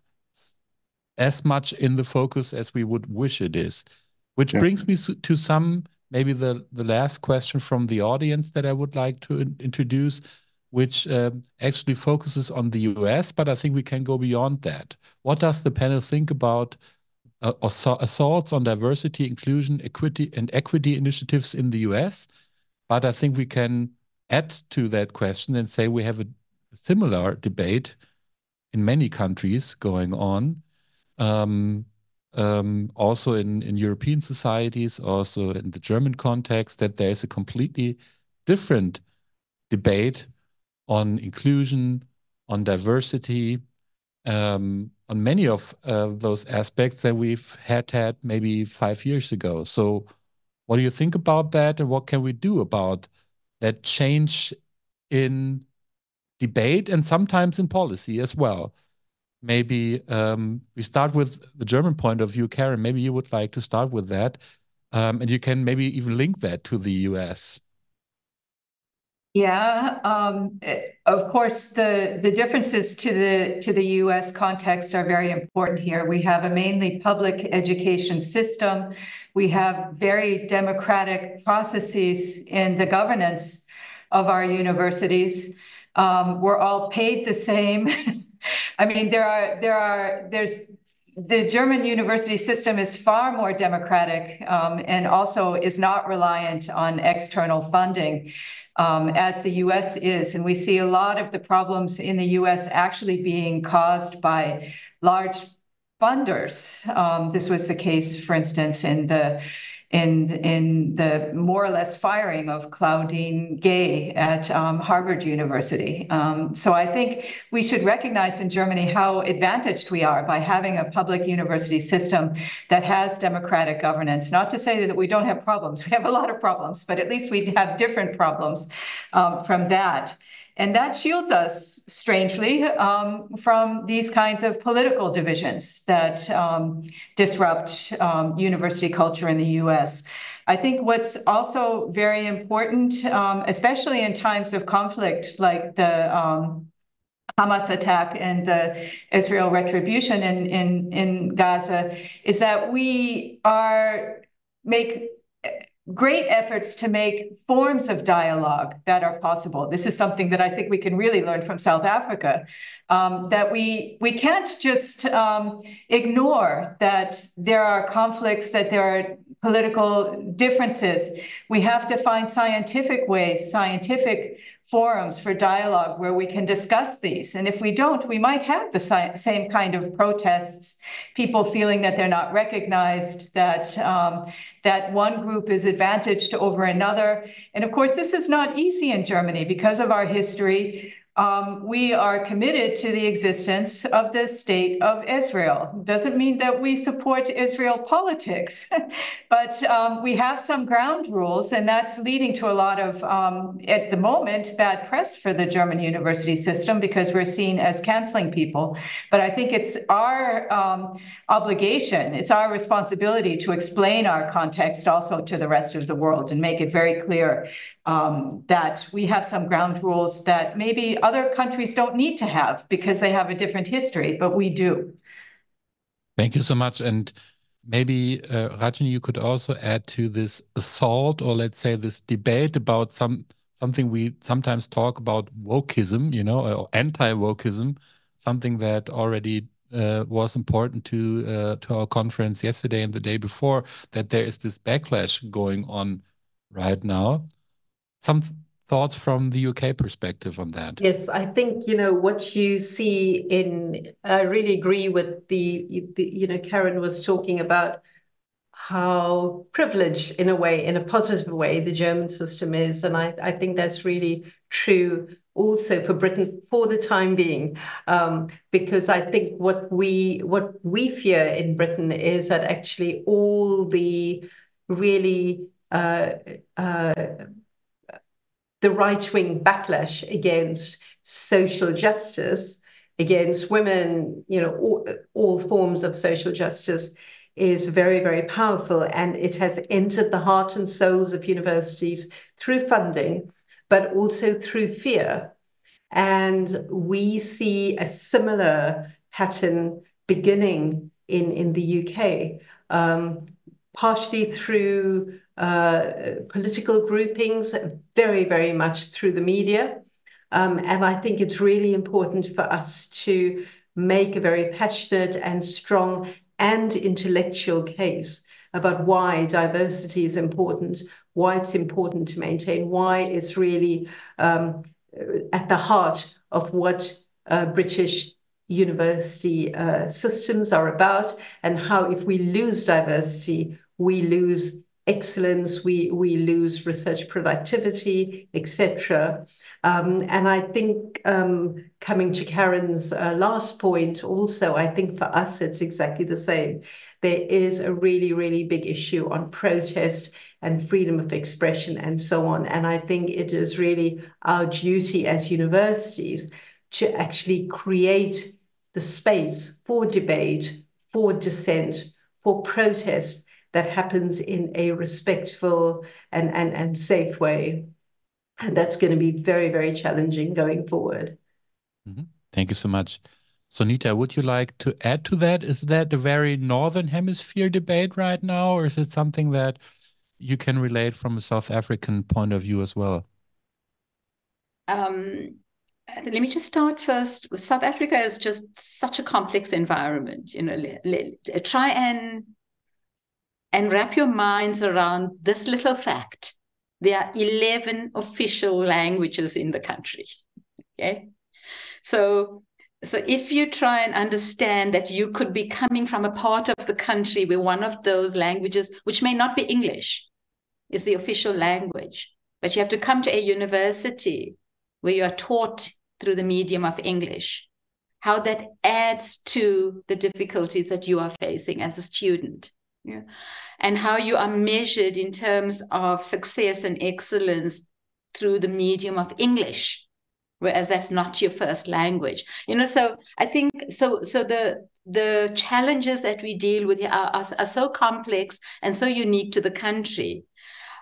as much in the focus as we would wish it is. Which brings me to some, maybe the last question from the audience that I would like to introduce, which actually focuses on the US, but I think we can go beyond that. What does the panel think about assaults on diversity, inclusion, equity initiatives in the US? But I think we can add to that question and say we have a similar debate in many countries going on, also in European societies, also in the German context, that there is a completely different debate on inclusion, on diversity, on many of those aspects that we've had maybe 5 years ago. So what do you think about that, and what can we do about that change in debate and sometimes in policy as well? Maybe we start with the German point of view. Karen, maybe you would like to start with that, and you can maybe even link that to the US. Yeah, of course, the differences to the US context are very important here. We have a mainly public education system. We have very democratic processes in the governance of our universities. We're all paid the same. I mean, there's the German university system is far more democratic, and also is not reliant on external funding, as the US is. And we see a lot of the problems in the US actually being caused by large funders. This was the case, for instance, in the more or less firing of Claudine Gay at Harvard University. So I think we should recognize in Germany how advantaged we are by having a public university system that has democratic governance. Not to say that we don't have problems. We have a lot of problems, but at least we have different problems from that. And that shields us, strangely, from these kinds of political divisions that disrupt university culture in the US. I think what's also very important, especially in times of conflict like the Hamas attack and the Israel retribution in Gaza, is that we make great efforts to make forms of dialogue that are possible. This is something that I think we can really learn from South Africa, that we can't just ignore that there are conflicts, that there are political differences. We have to find scientific ways, scientific forums for dialogue where we can discuss these. And if we don't, we might have the same kind of protests, people feeling that they're not recognized, that one group is advantaged over another. And of course, this is not easy in Germany because of our history. We are committed to the existence of the state of Israel. Doesn't mean that we support Israel politics, but we have some ground rules, and that's leading to a lot of, at the moment, bad press for the German university system because we're seen as canceling people. But I think it's our obligation, it's our responsibility to explain our context also to the rest of the world and make it very clear that we have some ground rules that maybe other countries don't need to have because they have a different history, but we do. Thank you so much. And maybe, Rajani, you could also add to this assault, or let's say this debate about something we sometimes talk about, wokeism, or anti-wokeism, something that already was important to our conference yesterday and the day before, that there is this backlash going on right now. Some thoughts from the UK perspective on that? Yes, I think, what you see I really agree with Karen was talking about how privileged, in a way, in a positive way, the German system is. And I think that's really true also for Britain for the time being, because I think what we fear in Britain is that actually all the really the right-wing backlash against social justice, against women, all forms of social justice is very, very powerful. And it has entered the heart and souls of universities through funding, but also through fear. And we see a similar pattern beginning in the UK, partially through political groupings, very, very much through the media. And I think it's really important for us to make a very passionate and strong and intellectual case about why diversity is important, why it's important to maintain, why it's really at the heart of what British university systems are about, and how if we lose diversity, we lose excellence, we lose research productivity, etc. And I think coming to Karen's last point also, I think for us it's exactly the same. There is a really, really big issue on protest and freedom of expression and so on. And I think it is really our duty as universities to actually create the space for debate, for dissent, for protest that happens in a respectful and safe way. And that's going to be very, very challenging going forward. Mm-hmm. Thank you so much. So Nita, would you like to add to that? Is that a very Northern Hemisphere debate right now, or is it something that you can relate from a South African point of view as well? Let me just start first. South Africa is just such a complex environment. Try and wrap your minds around this little fact. There are 11 official languages in the country. Okay, so if you try and understand that you could be coming from a part of the country where one of those languages, which may not be English, is the official language, but you have to come to a university where you are taught through the medium of English, how that adds to the difficulties that you are facing as a student. Yeah. And how you are measured in terms of success and excellence through the medium of English, whereas that's not your first language. So I think the challenges that we deal with are so complex and so unique to the country.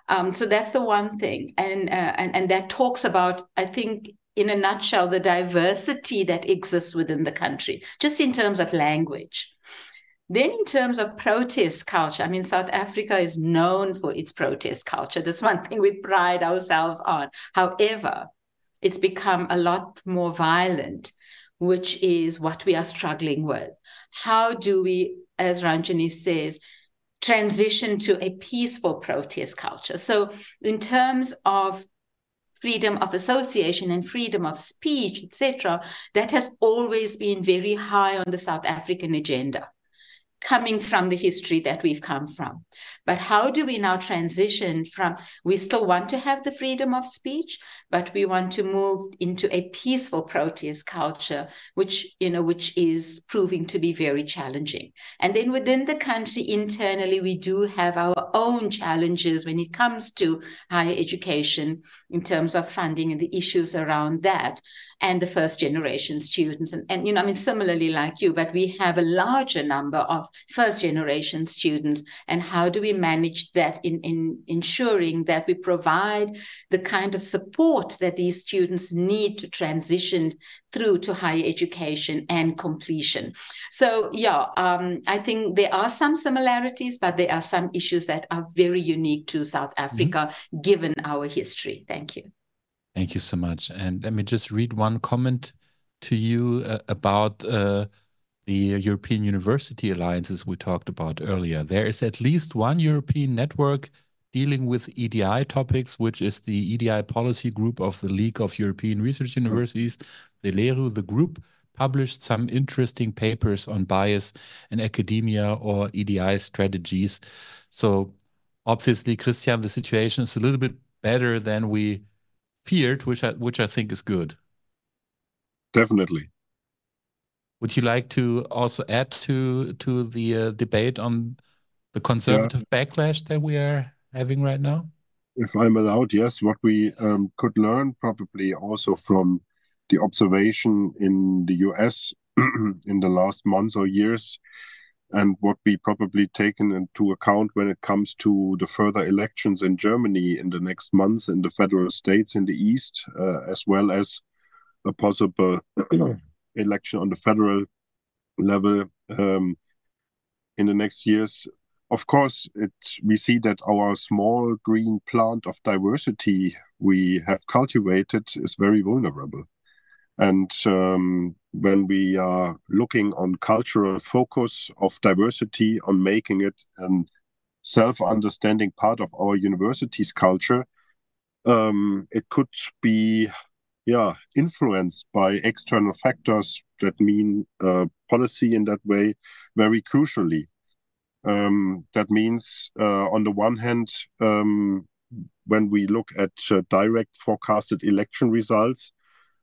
So that's the one thing, and that talks about, I think, in a nutshell, the diversity that exists within the country, just in terms of language. Then in terms of protest culture, I mean, South Africa is known for its protest culture. That's one thing we pride ourselves on. However, it's become a lot more violent, which is what we are struggling with. How do we, as Rajani says, transition to a peaceful protest culture? So in terms of freedom of association and freedom of speech, etc., that has always been very high on the South African agenda, coming from the history that we've come from. But how do we now transition from, we still want to have the freedom of speech, but we want to move into a peaceful protest culture, which is proving to be very challenging. And then within the country, internally, we do have our own challenges when it comes to higher education in terms of funding and the issues around that, and the first generation students. And similarly like you, but we have a larger number of first generation students. And how do we manage that in ensuring that we provide the kind of support that these students need to transition through to higher education and completion? So I think there are some similarities, but there are some issues that are very unique to South Africa, given our history. Thank you. Thank you so much. And let me just read one comment to you about the European University Alliances we talked about earlier. There is at least one European network dealing with EDI topics, which is the EDI policy group of the League of European Research Universities, the LERU. The group published some interesting papers on bias in academia or EDI strategies. So obviously, Christian, the situation is a little bit better than we feared, which I think is good. Definitely. Would you like to also add to the debate on the conservative backlash that we are having right now? If I'm allowed, yes. What we could learn probably also from the observation in the US in the last months or years, and what we probably taken into account when it comes to the further elections in Germany in the next months in the federal states in the East, as well as a possible election on the federal level in the next years. Of course, we see that our small green plant of diversity we have cultivated is very vulnerable. And when we are looking on cultural focus of diversity, on making it a self-understanding part of our university's culture, it could be influenced by external factors that mean policy in that way very crucially. That means, on the one hand, when we look at direct forecasted election results,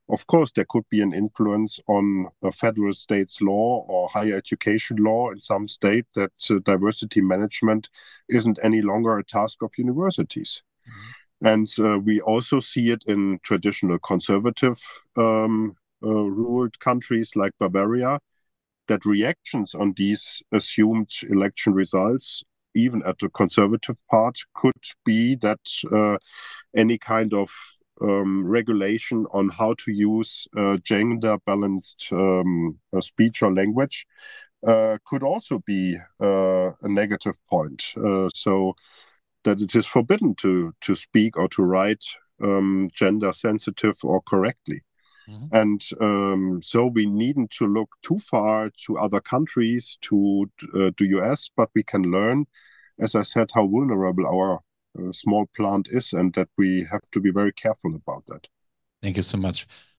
of course, there could be an influence on a federal state's law or higher education law in some state that diversity management isn't any longer a task of universities. Mm-hmm. And we also see it in traditional conservative ruled countries like Bavaria, that reactions on these assumed election results, even at the conservative part, could be that any kind of regulation on how to use gender-balanced speech or language could also be a negative point. So that it is forbidden to speak or to write gender-sensitive or correctly. Mm-hmm. And so we needn't to look too far to other countries, to the US, but we can learn, as I said, how vulnerable our small plant is, and that we have to be very careful about that. Thank you so much.